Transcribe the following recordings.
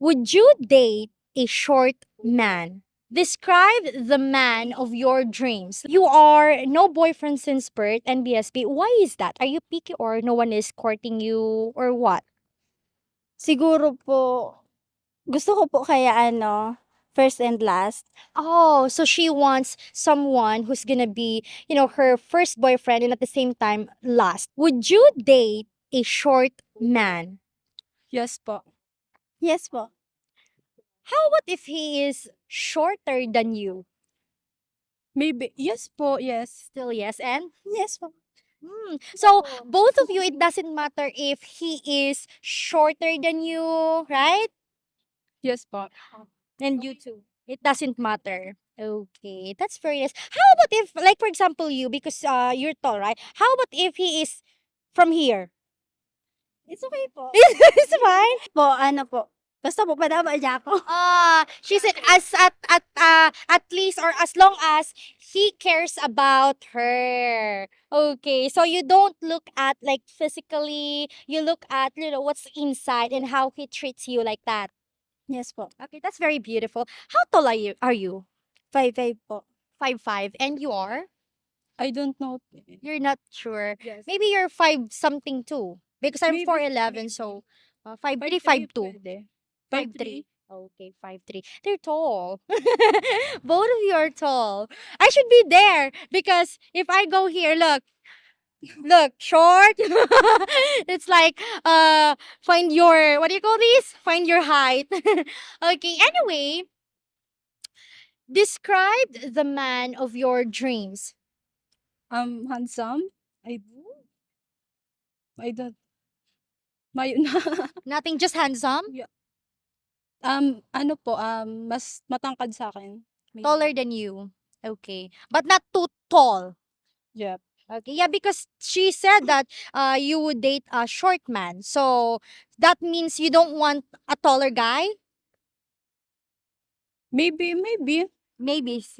Would you date a short man? Describe the man of your dreams. You are no boyfriend since birth and BSB. Why is that? Are you picky or no one is courting you or what? Siguro po, gusto ko po kaya first and last. Oh, so she wants someone who's gonna be, her first boyfriend and at the same time last. Would you date a short man? Yes po. Yes po. How about if he is shorter than you? Maybe. Yes po, yes. Still yes, and Yes po. So both of you, it doesn't matter if he is shorter than you, right? Yes po. And you too. It doesn't matter. Okay, that's very nice. How about if, like for example, you because you're tall, right? How about if he is from here? It's okay po. It's fine. Po. Basta po, padama niya ako. She said at least or as long as he cares about her. Okay, so you don't look at like physically, you look at what's inside and how he treats you like that. Yes po. Okay, that's very beautiful. How tall are you? Are you 5'5" po. 5'5" and you are? I don't know. You're not sure. Yes. Maybe you're 5 something too. Because I'm Maybe, 4'11", so 5'3", 5'3", 5'2". pwede. 5'3". 5'3". Okay, 5'3". They're tall. Both of you are tall. I should be there because if I go here, look, short. It's like find your, what do you call this? Find your height. Okay, anyway, describe the man of your dreams. Handsome. I don't. Mayo na. Nothing, just handsome, Yeah. Ano po, mas matangkad sa akin. Maybe. taller than you. Okay, but not too tall. Yeah. Okay, yeah, because she said that you would date a short man. So that means you don't want a taller guy? Maybe. Maybe.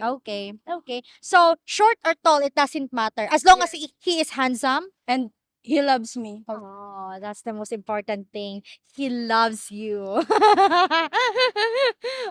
Okay. Okay. So short or tall, it doesn't matter. As long as he is handsome. And he loves me. Oh, that's the most important thing. He loves you.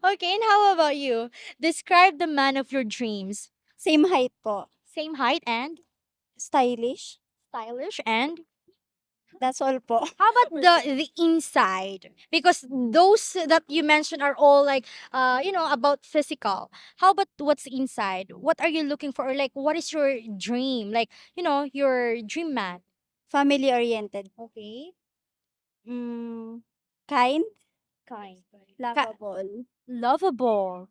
Okay, and how about you? Describe the man of your dreams. Same height po. Same height and Stylish. stylish and That's all po. how about the inside? Because those that you mentioned are all like about physical. How about what's inside? What are you looking for? Or like what is your dream? Like, your dream man. Family oriented. Okay. Kind. Kind. Lovable. Lovable.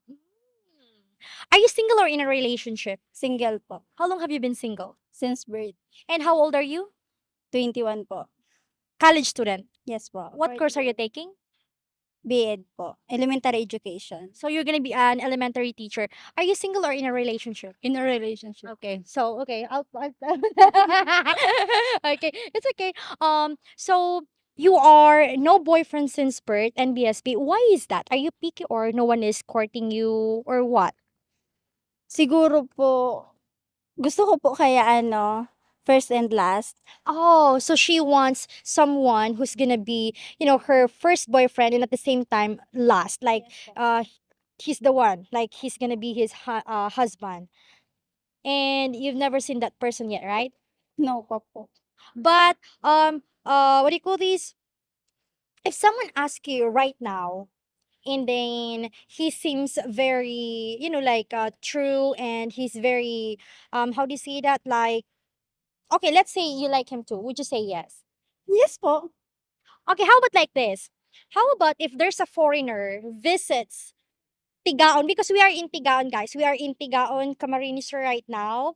Are you single or in a relationship? Single po. How long have you been single? Since birth. And how old are you? 21 po. College student. Yes po. What course are you taking? B.Ed po. Elementary education. So you're gonna be an elementary teacher. Are you single or in a relationship? In a relationship. Okay. So okay, I'll okay, it's okay. So you are no boyfriend since birth and BSB. Why is that? Are you picky or no one is courting you or what? Siguro po, gusto ko po kaya first and last. Oh, so she wants someone who's gonna be, her first boyfriend and at the same time last. Like, he's the one. Like, he's gonna be his husband. And you've never seen that person yet, right? No pa po. But what do you call these? If someone asks you right now, and then he seems very, like true, and he's very how do you say that? Like, okay, let's say you like him too. Would you say yes? Yes po. Okay, how about like this? How about if there's a foreigner visits Tigaon, because we are in Tigaon, guys. We are in Tigaon, Camarines Sur right now.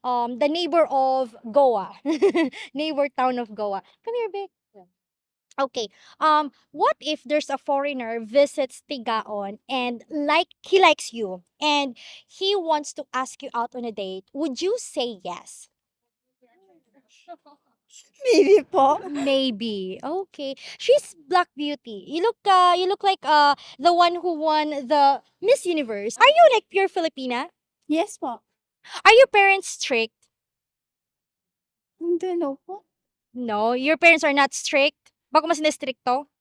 The neighbor of Goa. Neighbor town of Goa. Come here, babe. Okay. What if there's a foreigner visits Tigaon and like he likes you and he wants to ask you out on a date? Would you say yes? Maybe po. Maybe. Okay. She's Black Beauty. You look like the one who won the Miss Universe. Are you like pure Filipina? Yes po. Are your parents strict? Hindi no po. No, your parents are not strict. Baka mas na-stricto?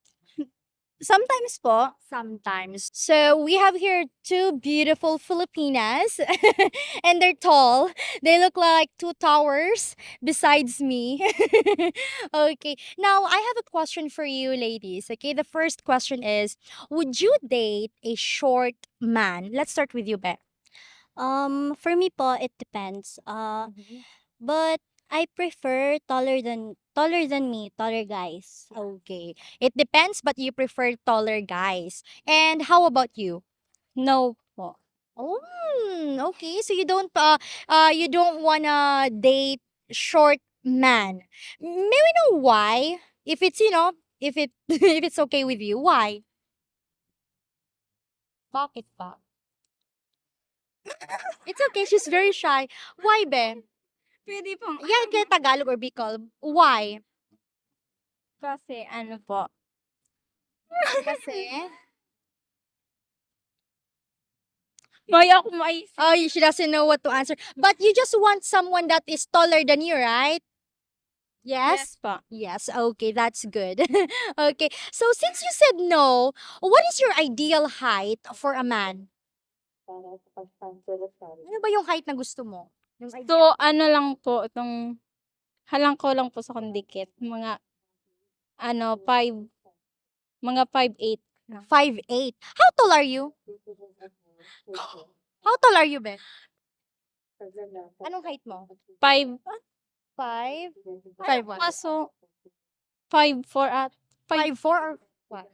Sometimes po. Sometimes. So we have here two beautiful Filipinas and they're tall. They look like two towers besides me. Okay. Now I have a question for you ladies. Okay. The first question is, would you date a short man? Let's start with you, Be. For me po, it depends. But I prefer taller than me, taller guys. Okay. It depends, but you prefer taller guys. And how about you? No po. Oh, okay. So you don't wanna date short man. May we know why? If it's if it if it's okay with you, why? Bakit ba? It's okay. She's very shy. Why, be? Pwede pong Yeah, kaya Tagalog or Bicol. Why? kasi ano po. Kasi Maya ako maisip. oh, she doesn't know what to answer. But you just want someone that is taller than you, right? Yes? po. Yes, okay, that's good. Okay, so since you said no, what is your ideal height for a man? Ano ba yung height na gusto mo? Yung So, ano lang po, itong halang ko lang po sa kondikit. Mga, ano, 5'8". 5'8". How tall are you? How tall are you, Be? Anong height mo? 5, 5? 5 what? kaso, 5'4" at 5'4" or what?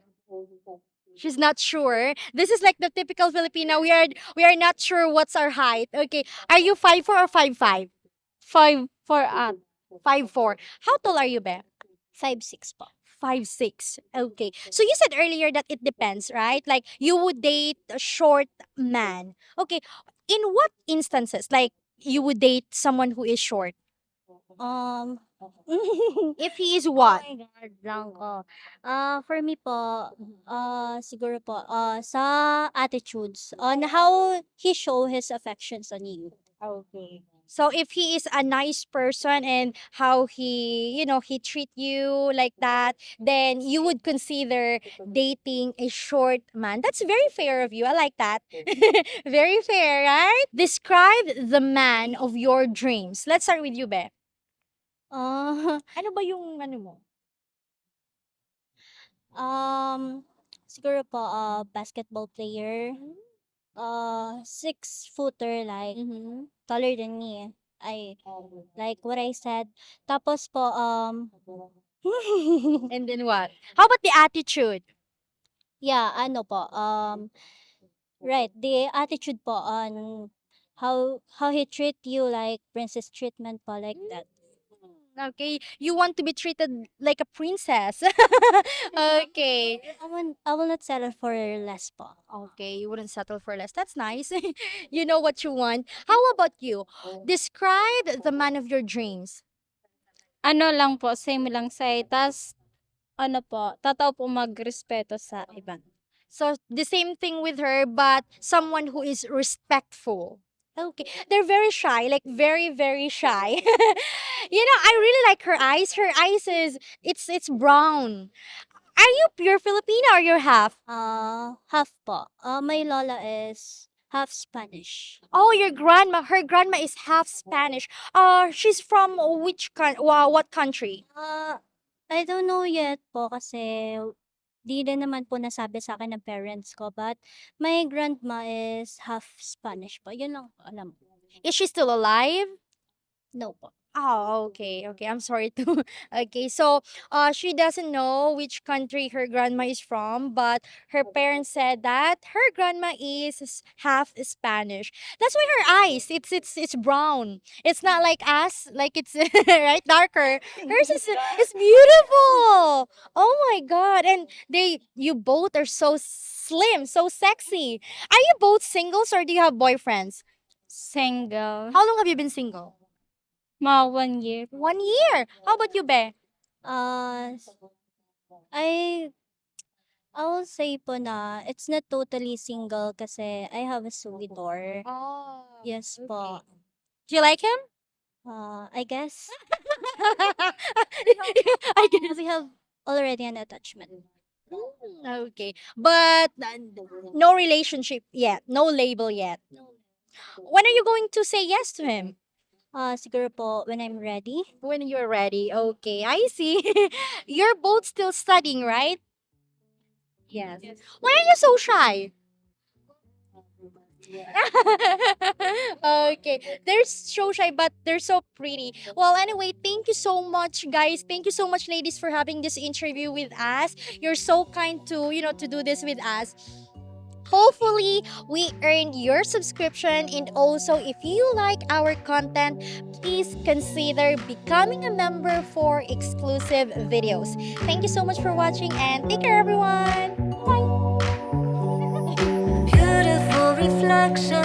She's not sure. This is like the typical Filipina. We are not sure what's our height. Okay. Are you 5'4" or 5'5"? 5'4" at 5'4". How tall are you, Be? 5'6" po. 5'6". Okay. So you said earlier that it depends, right? Like you would date a short man. Okay. In what instances? Like you would date someone who is short? Um, If he is oh what? my God, blanco. For me po, siguro po, sa attitudes, on how he show his affections on you. Okay. So if he is a nice person and how he treat you like that, then you would consider dating a short man. That's very fair of you. I like that. Very fair, right? Describe the man of your dreams. Let's start with you, Be. Uh, Ano ba yung ano mo? siguro po, basketball player. 6-footer, like, taller than me. I, like what I said. Tapos po, And then what? How about the attitude? yeah, ano po, right, the attitude po on how he treat you, like princess treatment po, like that. Okay, you want to be treated like a princess. Okay. I will not settle for less po. Okay, you wouldn't settle for less. That's nice. You know what you want. How about you? Describe the man of your dreams. ano lang po, same lang sa'yo. Tas, ano po, totoo po magrespeto sa iba. So the same thing with her, but someone who is respectful. Okay, they're very shy, like very very shy. I really like her eyes. Her eyes is it's brown. Are you pure Filipina or you're half? Half po. My lola is half Spanish. Oh, your grandma. Her grandma is half Spanish. She's from what country? I don't know yet po kasi di din naman po nasabi sa akin ng parents ko, but my grandma is half Spanish po. Yun lang po alam ko. Is she still alive? No po. Oh, okay, okay. I'm sorry to. Okay, so she doesn't know which country her grandma is from, but her parents said that her grandma is half Spanish. That's why her eyes it's brown. It's not like us, like it's right darker. Hers is beautiful. Oh my god! And you both are so slim, so sexy. Are you both singles or do you have boyfriends? Single. How long have you been single? Mga 1 year. 1 year. How about you, Be? Uh, I I will say po na it's not totally single kasi I have a suitor. Oh. Yes po. Do you like him? I guess I guess. we have already an attachment. Okay. But no relationship yet. No label yet. When are you going to say yes to him? Siguro po when I'm ready. When you're ready. Okay, I see. You're both still studying, right? Yes. Why are you so shy? Okay, they're so shy, but they're so pretty. Well, anyway, thank you so much, guys. Thank you so much, ladies, for having this interview with us. You're so kind to to do this with us. Hopefully, we earned your subscription, and also, if you like our content, please consider becoming a member for exclusive videos. Thank you so much for watching, and take care, everyone. Bye. Beautiful reflection